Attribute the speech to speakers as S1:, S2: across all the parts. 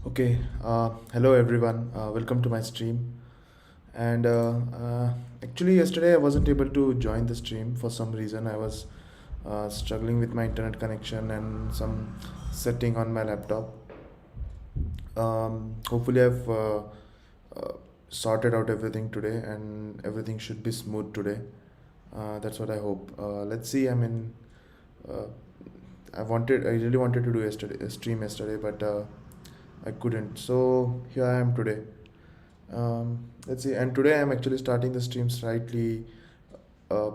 S1: Okay, hello everyone. Welcome to my stream. And actually, yesterday I wasn't able to join the stream for some reason. I was struggling with my internet connection and some setting on my laptop. Hopefully, I've uh, sorted out everything today, and everything should be smooth today. That's what I hope. Let's see. Uh, I really wanted to do a stream yesterday, but I couldn't. So here I am today. Let's see. And today I'm actually starting the stream slightly uh,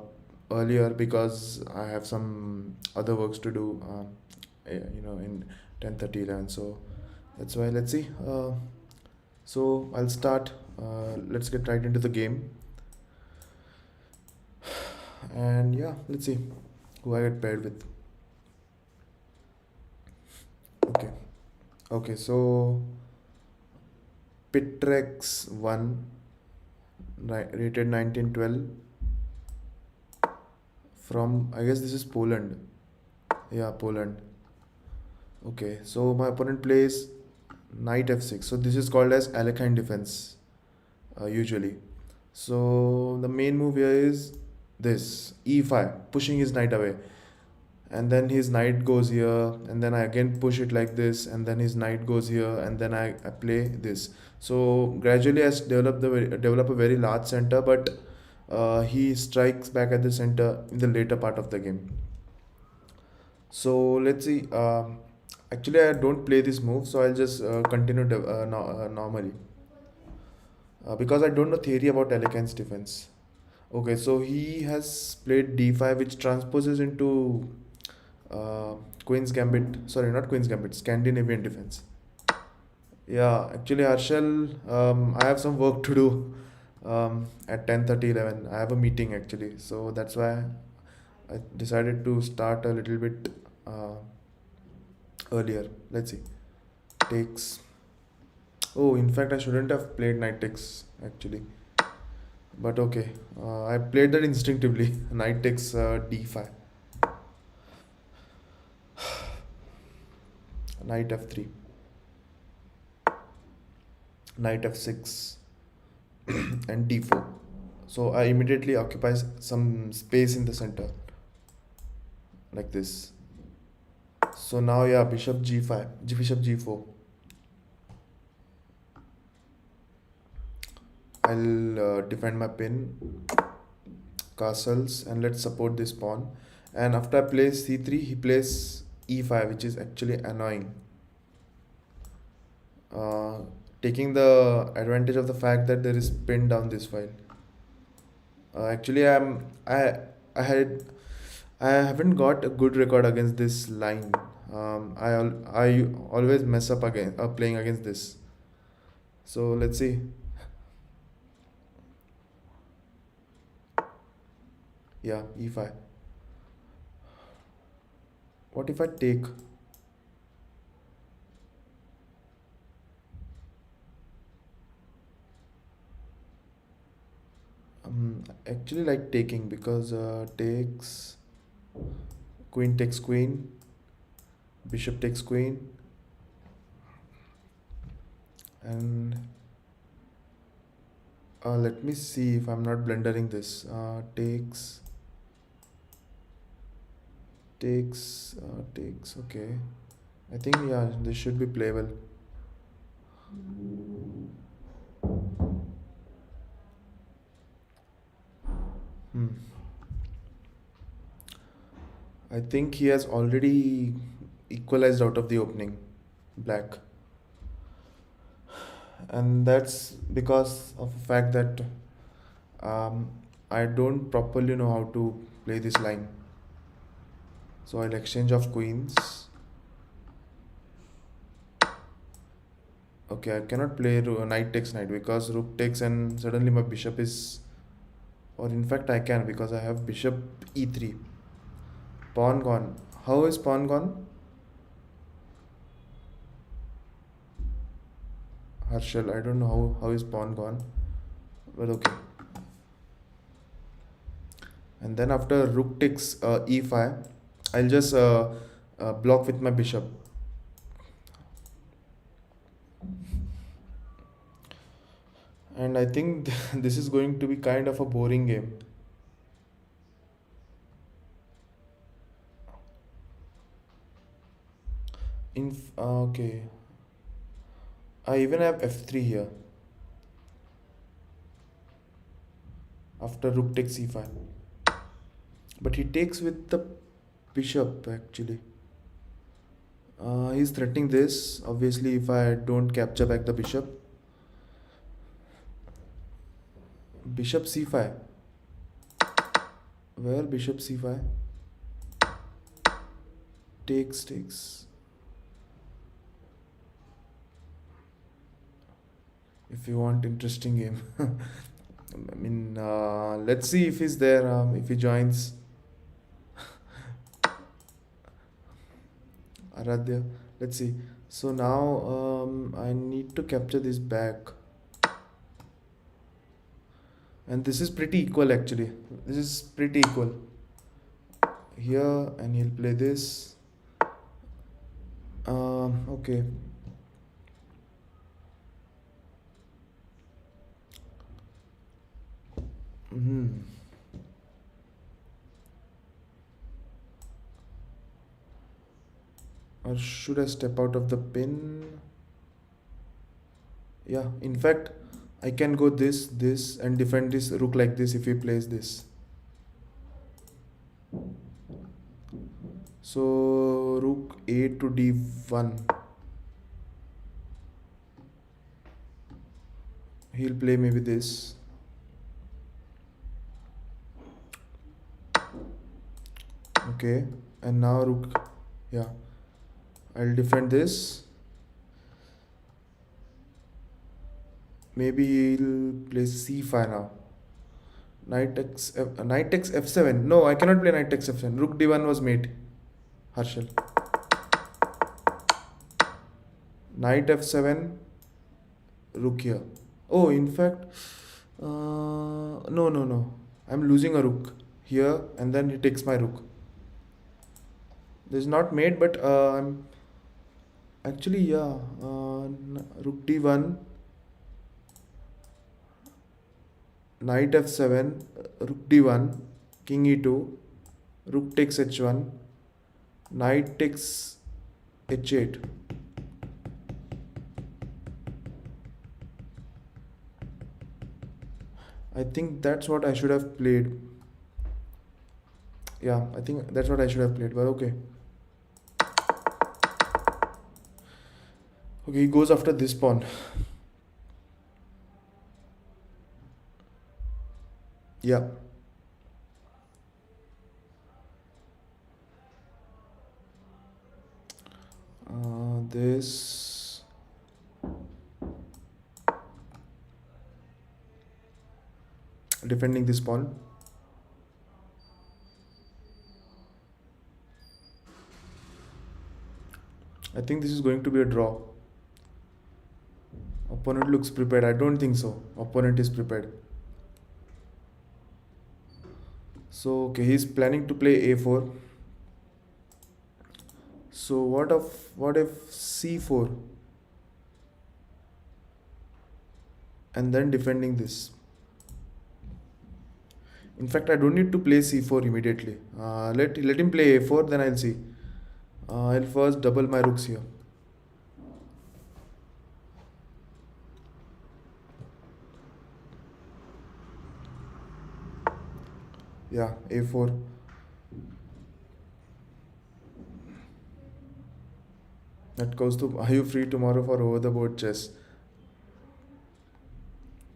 S1: earlier because I have some other works to do. In 10:30, 11. So that's why. Let's see. So I'll start. Let's get right into the game. And yeah, let's see who I get paired with. Okay. Okay. So Pitrex 1, rated 1912, from, I guess this is Poland. Yeah, Poland. Okay, so my opponent plays knight f6. So this is called as Alekhine defense, usually. So the main move here is this e5, pushing his knight away. And then his knight goes here, and then I again push it like this, and then his knight goes here, and then I play this. So gradually I develop a very large center, but he strikes back at the center in the later part of the game. So let's see. Actually, I don't play this move, so I'll just continue normally because I don't know theory about Alekhines defense. Okay, so he has played d5, which transposes into uh, Queen's Gambit. Sorry, not Queen's Gambit, Scandinavian defense. Yeah, actually, Harshal, I have some work to do at 10:30, 11. I have a meeting actually, so that's why I decided to start a little bit uh, earlier. Let's see. Takes. Oh, in fact, I shouldn't have played knight takes actually. But okay, I played that instinctively. Knight takes d5, knight f3, knight f6, and d4. So I immediately occupy some space in the center, like this. So now, yeah, bishop g5, bishop g4. I'll defend my pin, castles, and let's support this pawn. And after I play c3, he plays e5, which is actually annoying. Uh, Taking the advantage of the fact that there is pin down this file. Actually, I had I haven't got a good record against this line. I always mess up again playing against this. So let's see. Yeah, e5. What if I take? Actually, like taking because takes, queen takes queen, bishop takes queen, and let me see if I'm not blundering this. Takes. Okay, I think, yeah, this should be playable. Hmm. I think he has already equalized out of the opening, black, and that's because of the fact that um, I don't properly know how to play this line. So I'll exchange of queens. Okay, I cannot play knight takes knight because rook takes, and suddenly my bishop is, or in fact I can because I have bishop e3. Pawn gone. How is pawn gone? Harshal, I don't know how is pawn gone. But okay. And then after rook takes e5, I'll just block with my bishop. And I think this is going to be kind of a boring game. Okay, I even have f3 here after rook takes c5. But he takes with the bishop actually. He's threatening this. Obviously, if I don't capture back the bishop, bishop c5. Where bishop c5 takes. If you want interesting game, I mean, let's see if he's there. If he joins Aradhya, let's see. So now I need to capture this back, and this is pretty equal actually. This is pretty equal here, and he'll play this. Okay. Hmm. Or should I step out of the pin? Yeah, in fact, I can go this, and defend this rook like this if he plays this. So, rook a to d1. He'll play maybe this. Okay, and now rook. Yeah, I'll defend this. Maybe he'll play c5 now. Knight takes f7. No, I cannot play knight takes f7. Rook d1 was mate. Harshal. Knight f7. Rook here. Oh, in fact, no. I'm losing a rook here, and then he takes my rook. This is not mate, but I'm actually, yeah. Rook d1, knight f7, rook d1, king e2, rook takes h1, knight takes h8. I think that's what I should have played. Yeah, I think that's what I should have played, but okay. Okay, he goes after this pawn. Yeah. This. Defending this pawn. I think this is going to be a draw. Opponent looks prepared. I don't think so. Opponent is prepared. So okay, he's planning to play a4. So what if c4 and then defending this? In fact, I don't need to play c4 immediately. Let him play a4, then I'll see. I'll first double my rooks here. Yeah, a4. That goes to, are you free tomorrow for over the board chess?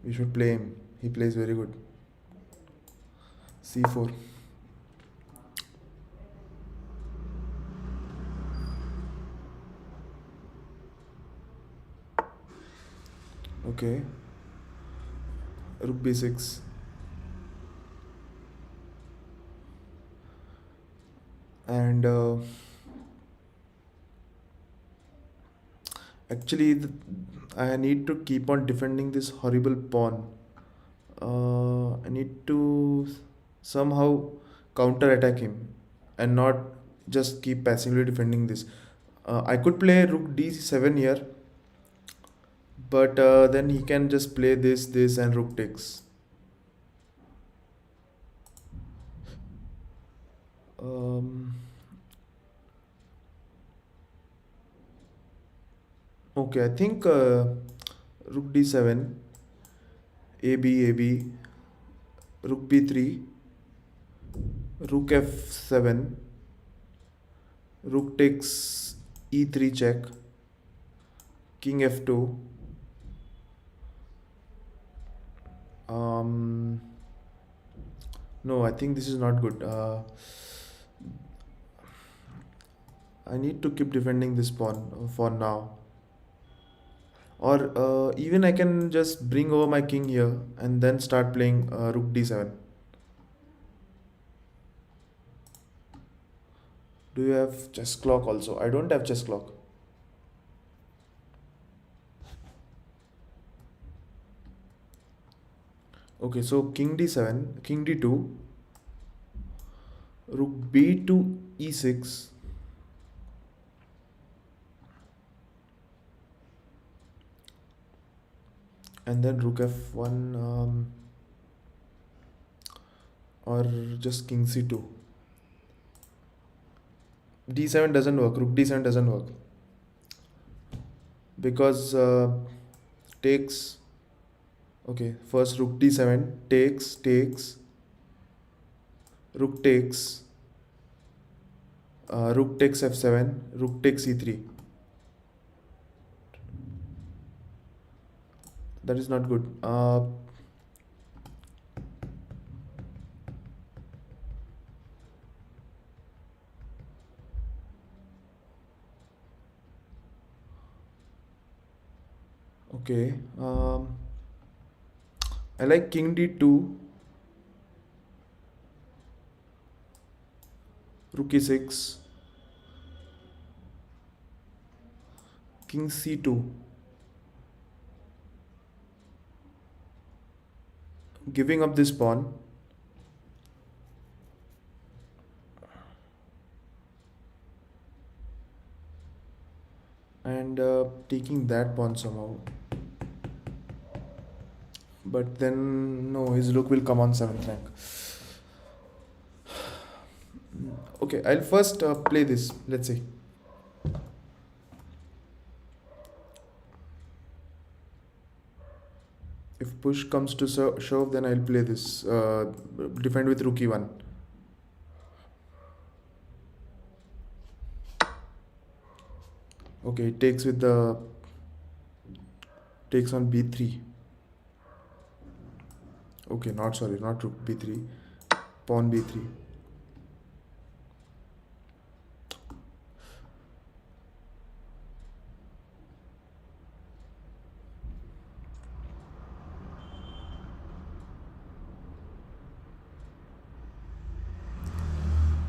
S1: We should play him. He plays very good. c4. Okay. Rook b6. And actually, I need to keep on defending this horrible pawn. I need to somehow counter attack him and not just keep passively defending this. I could play rook d7 here, But then he can just play this, and rook takes. Um, okay, I think rook d7, a b, rook b3, rook f7, rook takes e3 check, king f2. Um, no, I think this is not good. I need to keep defending this pawn for now. Or even I can just bring over my king here and then start playing rook d7. Do you have chess clock also? I don't have chess clock. Okay, so king d7, king d2, rook b to e6, and then rook f1, or just king c2. d7 doesn't work, rook d7 doesn't work because takes. Okay, first rook d7 takes, rook takes, rook takes f7, rook takes e3. That is not good. Okay. I like king d2, rook e6, king c2, giving up this pawn, and taking that pawn somehow. But then, no, his rook will come on 7th rank. Okay, I'll first play this. Let's see. If push comes to shove, then I'll play this. Defend with rook e1. Okay, it takes with the takes on b3. Okay, not rook b3, pawn b3.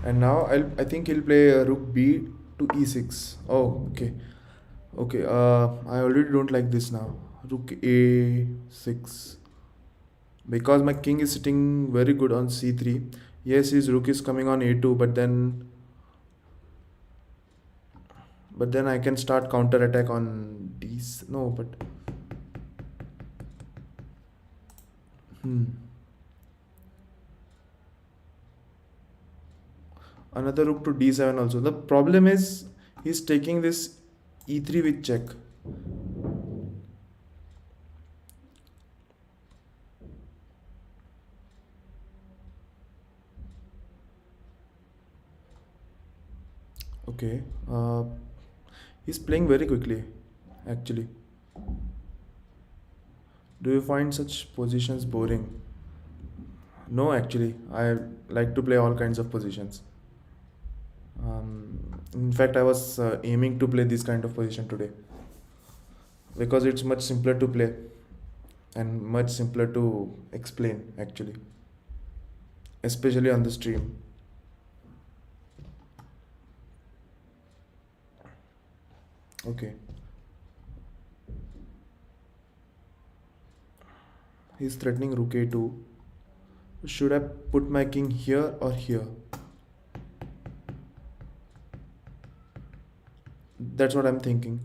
S1: And now I think he'll play rook b to e6. Oh, okay. Okay, I already don't like this now. Rook a6. Because my king is sitting very good on c3. Yes, his rook is coming on a2, but then I can start counter attack on d. No, but hmm. Another rook to d7 also. The problem is he's taking this e3 with check. Okay. He's playing very quickly, actually. Do you find such positions boring? No, actually. I like to play all kinds of positions. In fact, I was aiming to play this kind of position today because it's much simpler to play and much simpler to explain, actually, especially on the stream. Okay. He's threatening rook a2. Should I put my king here or here? That's what I'm thinking.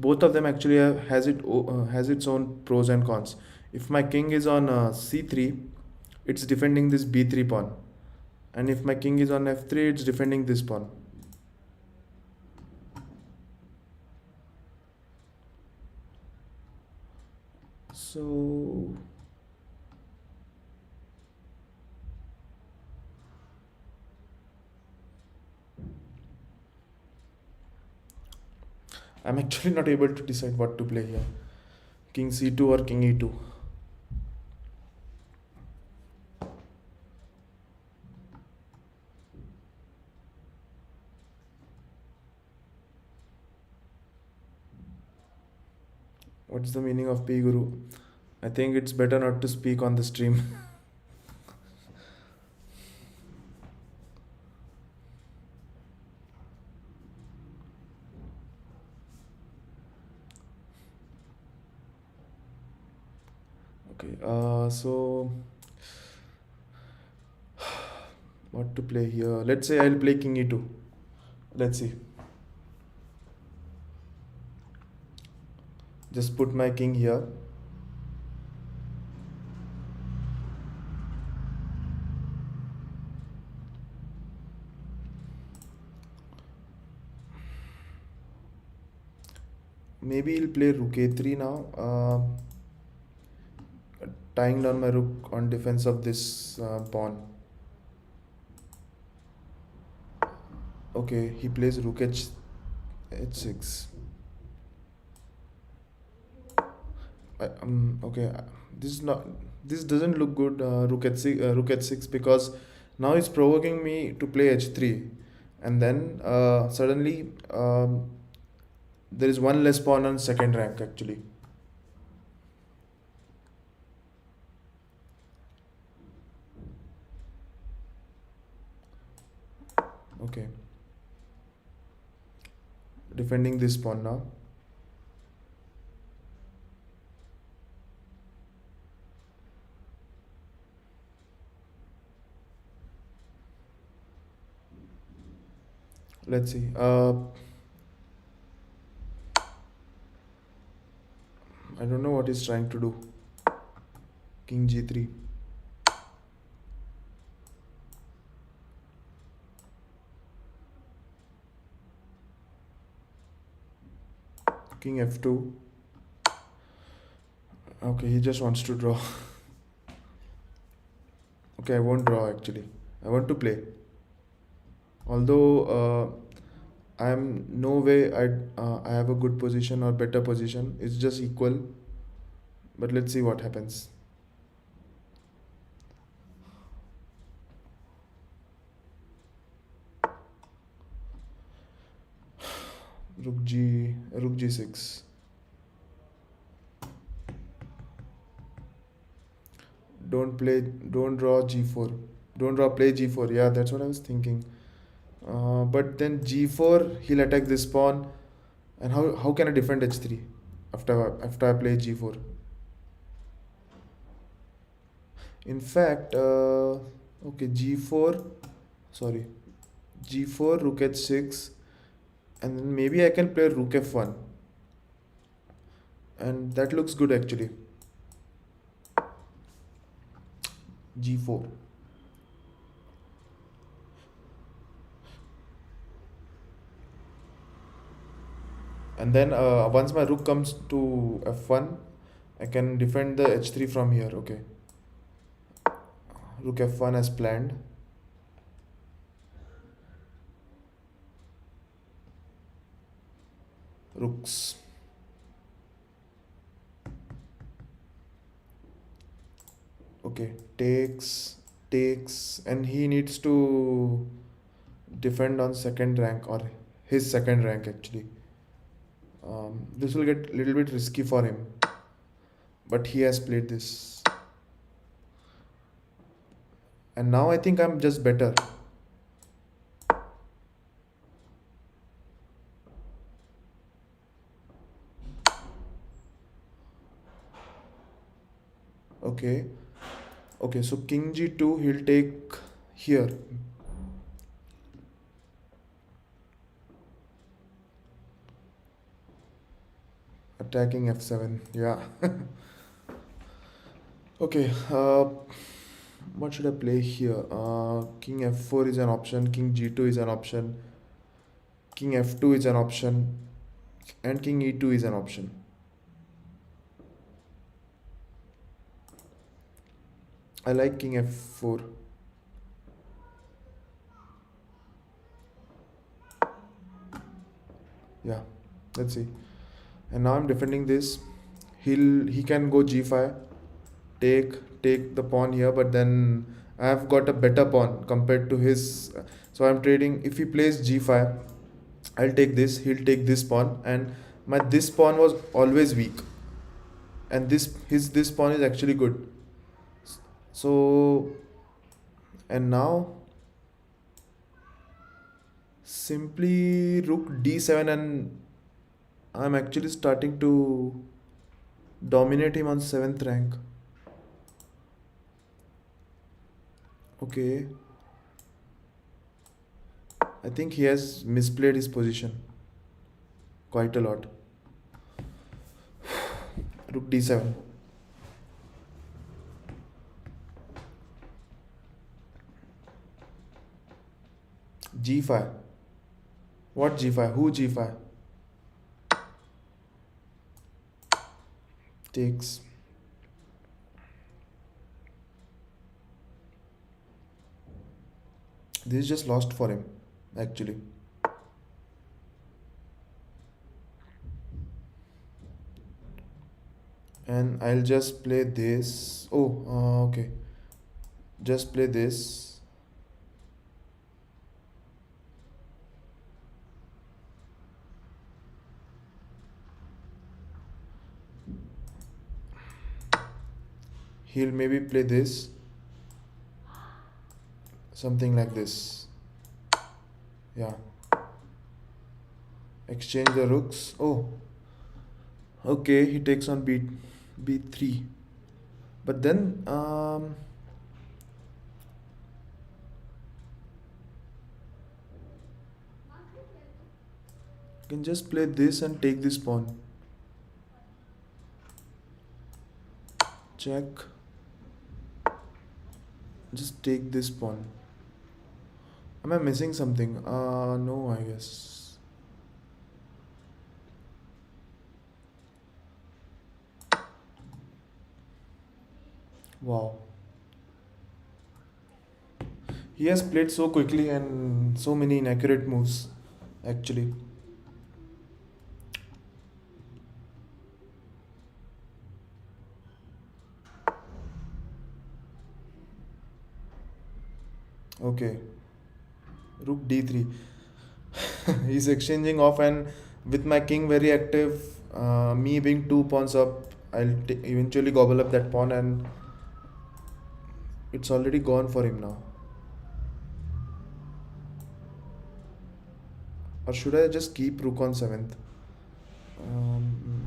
S1: both of them actually has its own pros and cons. If my king is on c3, it's defending this b3 pawn, and if my king is on f3, it's defending this pawn. So I'm actually not able to decide what to play here. King c2 or king e2. What's the meaning of P Guru? I think it's better not to speak on the stream. Okay, so what to play here? Let's say I'll play king e2. Let's see. Just put my king here. Maybe he'll play rook a3 now, tying down my rook on defense of this pawn. Okay, he plays rook h6. Okay, this doesn't look good. Rook h6, because now it's provoking me to play h3, and then suddenly there is one less pawn on second rank actually. Okay, defending this pawn now. Let's see. I don't know what he's trying to do. King g3. King f2. Okay, he just wants to draw. Okay, I won't draw actually. I want to play. Although I'm no way I have a good position or better position. It's just equal. But let's see what happens. Rook g6. Don't draw g4. Don't draw, play g4. Yeah, that's what I was thinking. But then g4, he'll attack this pawn. And how can I defend h3 after I play g4? In fact, okay, g4, sorry, g4, rook h6, and then maybe I can play rook f1, and that looks good actually. g4. And then once my rook comes to f1, I can defend the h3 from here. Okay, rook f1 as planned. Rooks. Okay, takes, and he needs to defend on second rank, or his second rank actually. This will get a little bit risky for him, but he has played this, and now I think I'm just better. Okay, okay, so king g2, he'll take here. Attacking f7. Yeah. Okay. What should I play here? King f4 is an option. King g2 is an option. King f2 is an option. And king e2 is an option. I like king f4. Yeah. Let's see. And now I'm defending this. He can go g5, take the pawn here, but then I have got a better pawn compared to his. So I'm trading. If he plays g5, I'll take this. He'll take this pawn, and my this pawn was always weak, and this pawn is actually good. So and now simply rook d7, and I'm actually starting to dominate him on seventh rank. Okay, I think he has misplayed his position quite a lot. Rook d7. g5. What g5? Who g5? Takes. This is just lost for him, actually. And I'll just play this. Oh, okay. Just play this. He'll maybe play this. Something like this. Yeah. Exchange the rooks. Oh, okay. He takes on b3. But then you can just play this and take this pawn. Check. Just take this pawn. Am I missing something? No, I guess. Wow. He has played so quickly and so many inaccurate moves, actually. Okay. Rook d3. He's exchanging off, and with my king very active, me being two pawns up, I'll eventually gobble up that pawn, and it's already gone for him now. Or should I just keep rook on seventh? Um,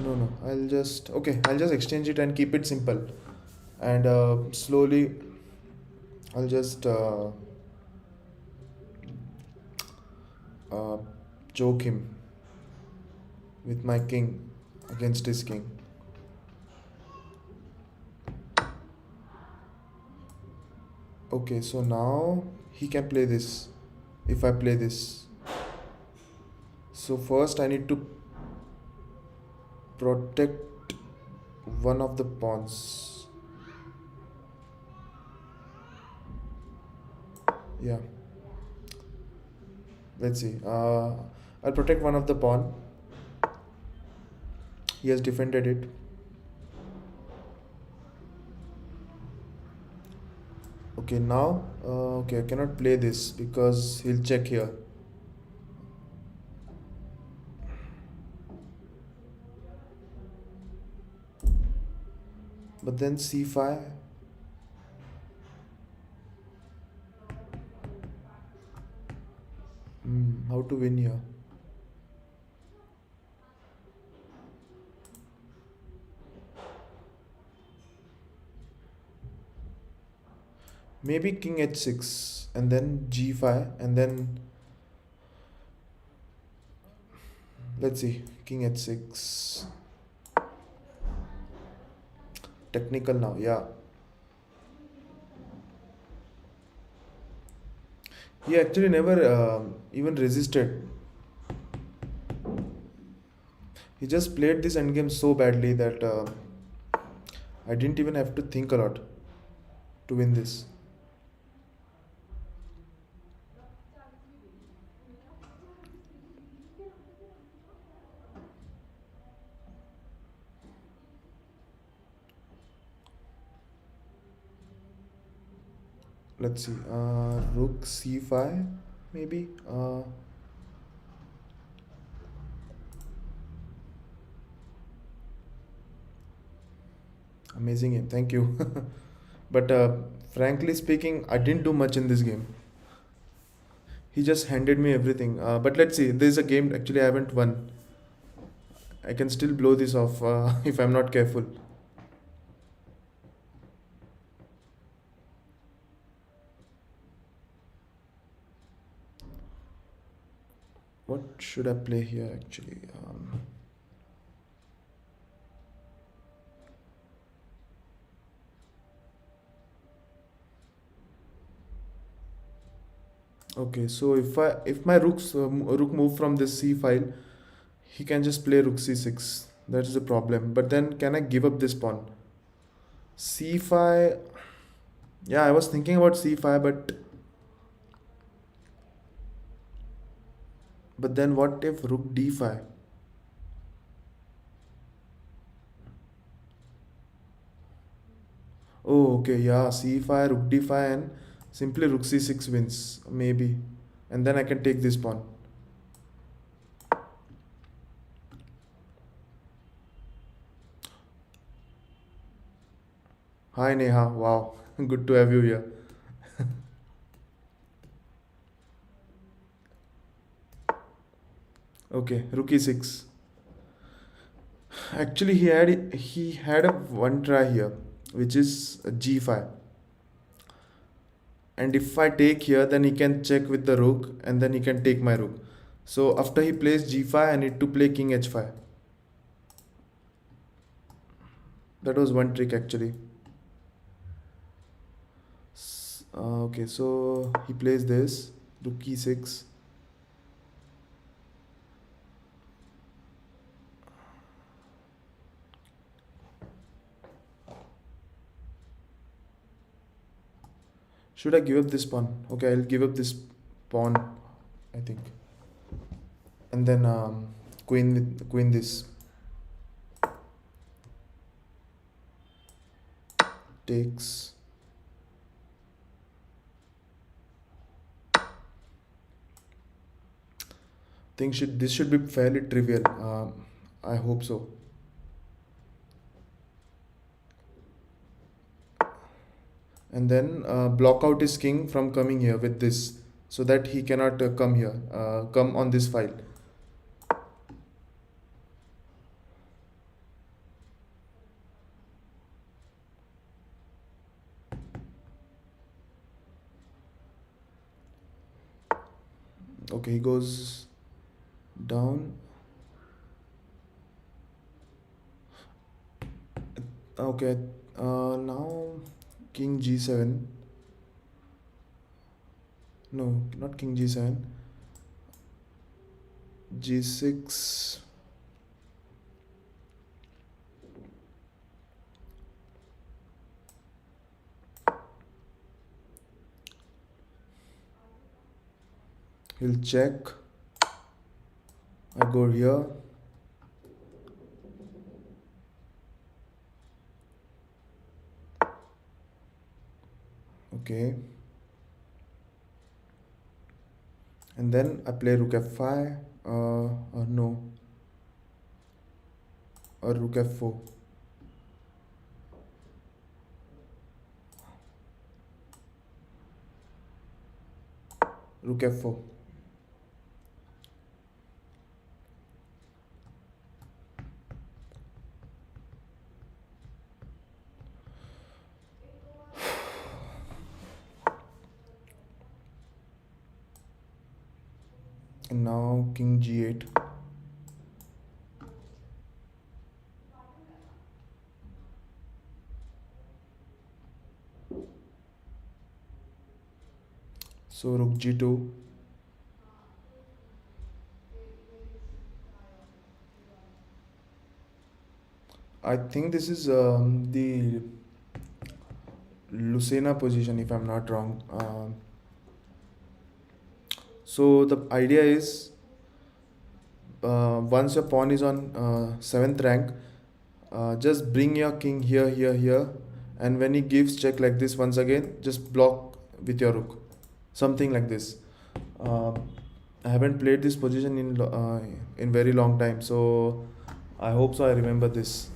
S1: no, no. I'll just exchange it and keep it simple, and slowly I'll just uh, choke him with my king against his king. Okay, so now he can play this if I play this. So first I need to protect one of the pawns. Yeah, let's see. I'll protect one of the pawn. He has defended it. Okay, now, okay, I cannot play this because he'll check here. But then c5. How to win here? Maybe king h6 and then g5 and then Let's see. King h6. Technical now. Yeah. He actually never even resisted. He just played this endgame so badly that I didn't even have to think a lot to win this. Let's see. Rook c5, maybe. Amazing game. Thank you. But frankly speaking, I didn't do much in this game. He just handed me everything. But let's see. This is a game actually I haven't won. I can still blow this off if I'm not careful. What should I play here actually? Okay, so if my rook move from this c file, he can just play rook c6. That is the problem. But then can I give up this pawn? c5. Yeah, I was thinking about c5, but then what if rook d5? Oh, okay, yeah, c5, rook d5, and simply rook c6 wins, maybe. And then I can take this pawn. Hi Neha, wow, good to have you here. Okay, rook e6. Actually, he had a one try here, which is g5. And if I take here, then he can check with the rook, and then he can take my rook. So after he plays g5, I need to play king h5. That was one trick actually. Okay, so he plays this rook e6. Should I give up this pawn? Okay, I'll give up this pawn, I think. And then queen this takes. Think should this should be fairly trivial. I hope so. And then block out his king from coming here with this, so that he cannot come here, come on this file. Okay, he goes down. Okay, now king g7. No, not king g7. g6. He'll check. I go here. Okay. And then I play rook f5. Or no. Or rook f4. Rook f4. And now king g8. So rook g2. I think this is the Lucena position, if I'm not wrong. So the idea is, once your pawn is on 7th rank, just bring your king here, here, here, and when he gives check like this once again, just block with your rook, something like this. Uh, I haven't played this position in very long time, so I hope so. I remember this.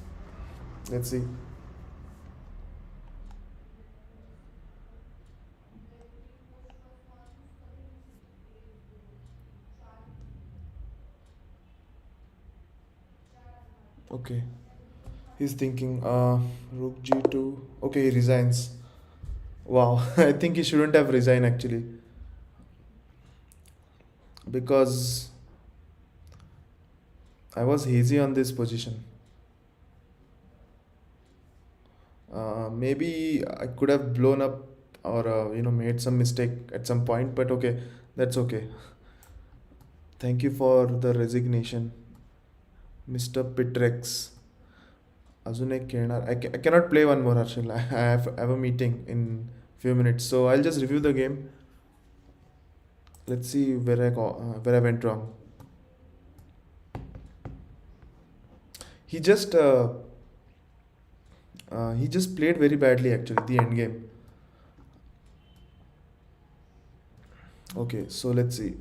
S1: Let's see. Okay, he's thinking rook g2. Okay, he resigns. Wow, I think he shouldn't have resigned actually, because I was hazy on this position. Maybe I could have blown up or made some mistake at some point, but okay, that's okay. Thank you for the resignation, Mr. Pitrex. अजून एक खेळणार. I cannot play one more, Harshil. I have a meeting in few minutes, so I'll just review the game. Let's see where I went wrong. He just he just played very badly actually the end game. Okay, so let's see.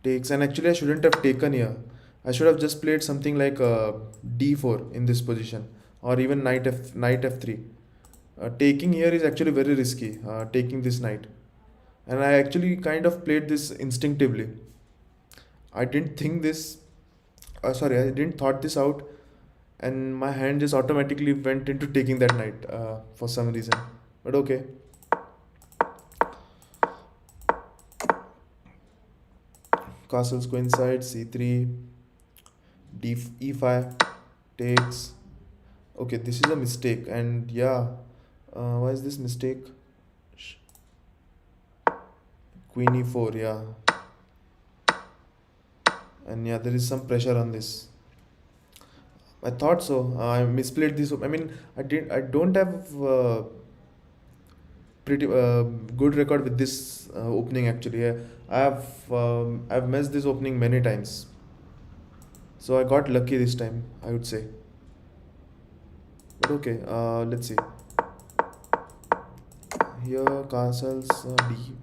S1: Takes, and actually I shouldn't have taken here. I should have just played something like d4 in this position, or even knight f3. Taking here is actually very risky. Taking this knight, and I actually kind of played this instinctively. I didn't think this. Sorry, I didn't thought this out, and my hand just automatically went into taking that knight for some reason. But okay. Castles go inside, c3, e5, takes. Okay, this is a mistake, and yeah, why is this mistake? Queen e4, yeah, and yeah, there is some pressure on this. I thought so. I misplayed this. I mean, I don't have pretty good record with this opening actually. I've messed this opening many times, so I got lucky this time, I would say. But okay, let's see. Here castles d,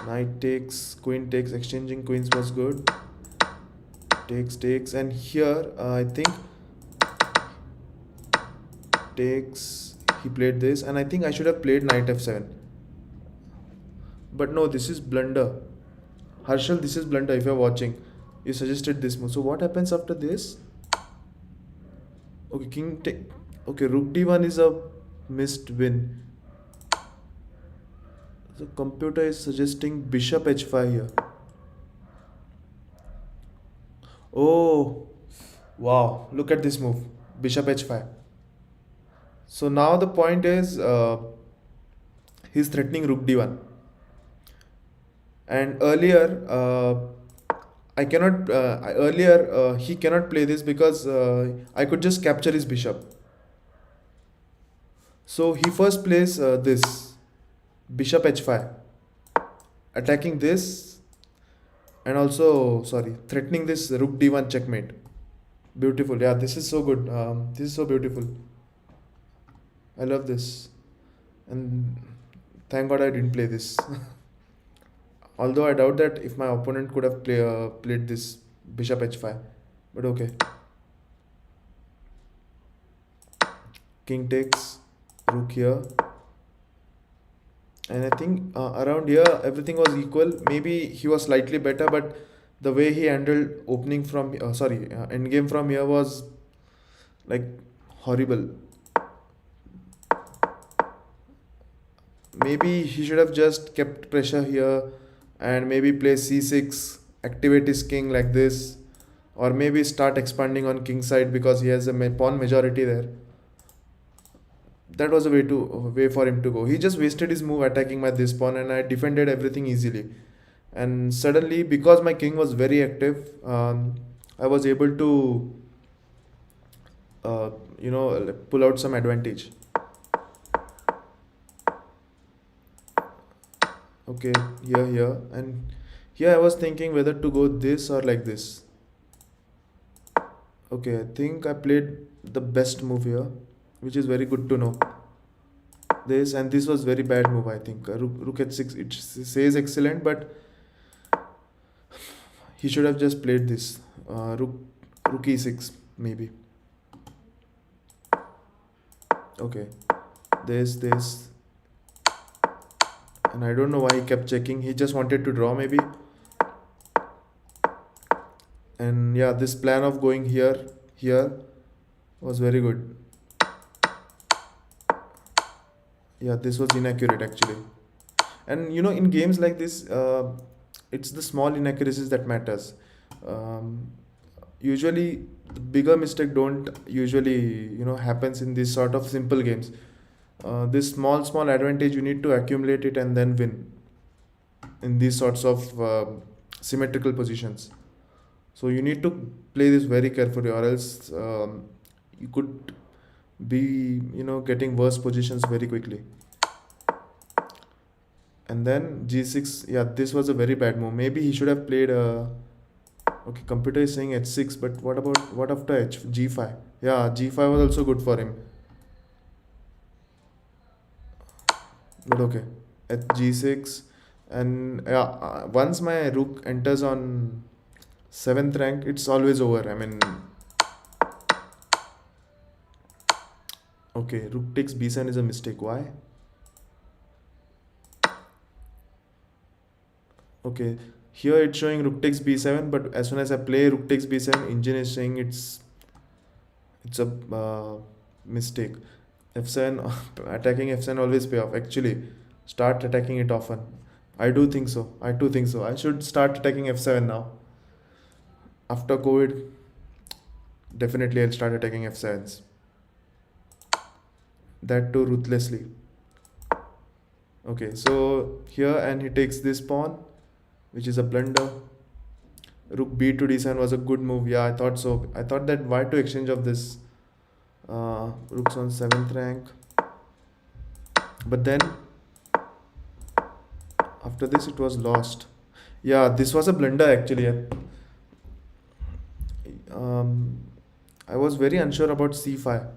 S1: knight takes, queen takes, exchanging queens was good. Takes, and here I think takes. He played this, and I think I should have played knight f7. But no, this is blunder. Harshal, this is blunder. If you're watching, you suggested this move. So what happens after this? Okay, king take. Okay, rook d1 is a missed win. The computer is suggesting bishop h5 here. Oh, wow! Look at this move, bishop h5. So now the point is, he's threatening rook d1, and earlier I cannot. Earlier he cannot play this because I could just capture his bishop. So he first plays this bishop h5, attacking this, and also sorry, threatening this rook d1 checkmate. Beautiful, yeah. This is so good. This is so beautiful. I love this, and thank God I didn't play this. Although I doubt that if my opponent could have played this bishop h5, but okay. King takes, rook here, and I think around here everything was equal. Maybe he was slightly better, but the way he handled opening from endgame from here was like horrible. Maybe he should have just kept pressure here and maybe play c6, activate his king like this, or maybe start expanding on king side because he has a pawn majority there. That was a way for him to go. He just wasted his move attacking my this pawn, and I defended everything easily. And suddenly, because my king was very active, I was able to uh, pull out some advantage. Okay, here, and here I was thinking whether to go this or like this. Okay, I think I played the best move here, which is very good to know. This and this was very bad move. I think rook h6. It says excellent, but he should have just played this. Rook e6 maybe. Okay, this, and I don't know why he kept checking. He just wanted to draw maybe. And yeah, this plan of going here was very good. Yeah, this was inaccurate actually. And in games like this, it's the small inaccuracies that matters. um, Usually the bigger mistake don't usually happens in these sort of simple games. This small advantage, you need to accumulate it and then win in these sorts of symmetrical positions. So you need to play this very carefully, or else you could be getting worse positions very quickly. And then g6. Yeah, this was a very bad move. Maybe he should have played okay, computer is saying h6, but what after g5? Yeah, g5 was also good for him, but okay, at g6. And yeah, once my rook enters on 7th rank, it's always over. I mean, okay, rook takes b7 is a mistake. Why? Okay, here it's showing rook takes b7, but as soon as I play rook takes b7, engine is saying it's a mistake. F7 attacking f7 always pay off. Actually, start attacking it often. I do think so. I do think so. I should start attacking f7 now. After COVID, definitely I'll start attacking f7s. That too ruthlessly. Okay, so here, and he takes this pawn, which is a blunder. Rook b to d7 was a good move. Yeah, I thought so. I thought that why to exchange of this. Rook's on 7th rank. But then after this it was lost. Yeah, this was a blunder actually. Um, I was very unsure about c5.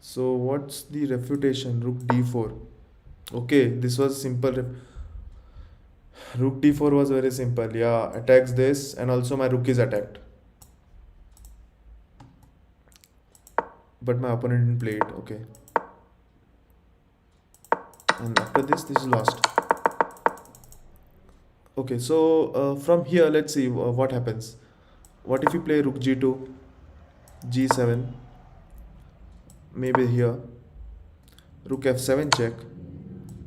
S1: So what's the refutation? Rook d4. Okay, this was simple. Rook d4 was very simple. Yeah, attacks this, and also my rook is attacked. But my opponent didn't play it. Okay. And after this is lost. Okay, so from here, let's see what happens. What if you play rook g2, g7, maybe here, rook f7 check,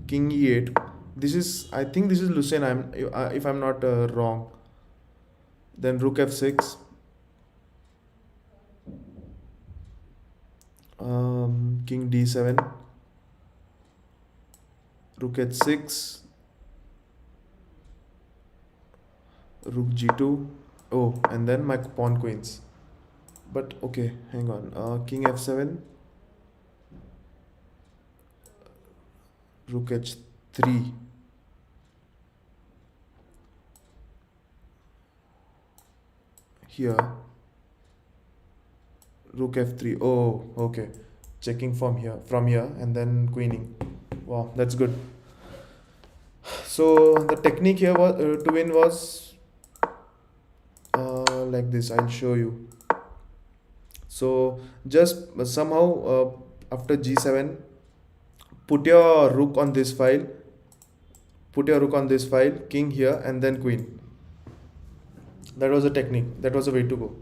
S1: king e8. This is, I think this is Lucien. If I'm not wrong. Then rook f6, king d7, rook h6, rook g2. Oh, and then my pawn queens. But okay, hang on. King f7, rook h3. Here, rook f3. Oh, okay. Checking from here, and then queening. Wow, that's good. So the technique here was to win was like this. I'll show you. So just somehow after g7, put your rook on this file. Put your rook on this file, king here, and then queen. That was a technique. That was a way to go.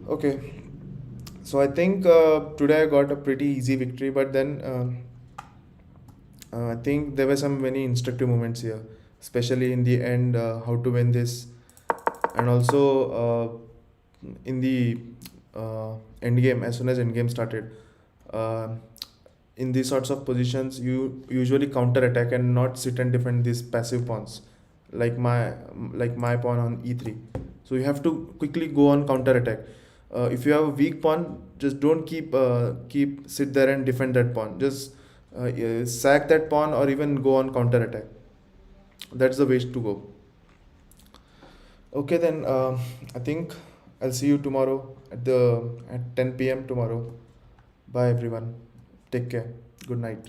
S1: Okay. So I think today I got a pretty easy victory, but then I think there were some many instructive moments here, especially in the end, how to win this, and also in the end game, as soon as end game started. uh, in these sorts of positions you usually counter attack and not sit and defend these passive pawns, like my pawn on e3. So you have to quickly go on counter attack. If you have a weak pawn, just don't keep sit there and defend that pawn. Just sack that pawn or even go on counter attack. That's the way to go. Okay, then I think I'll see you tomorrow at 10 p.m. tomorrow. Bye everyone. Take care. Good night.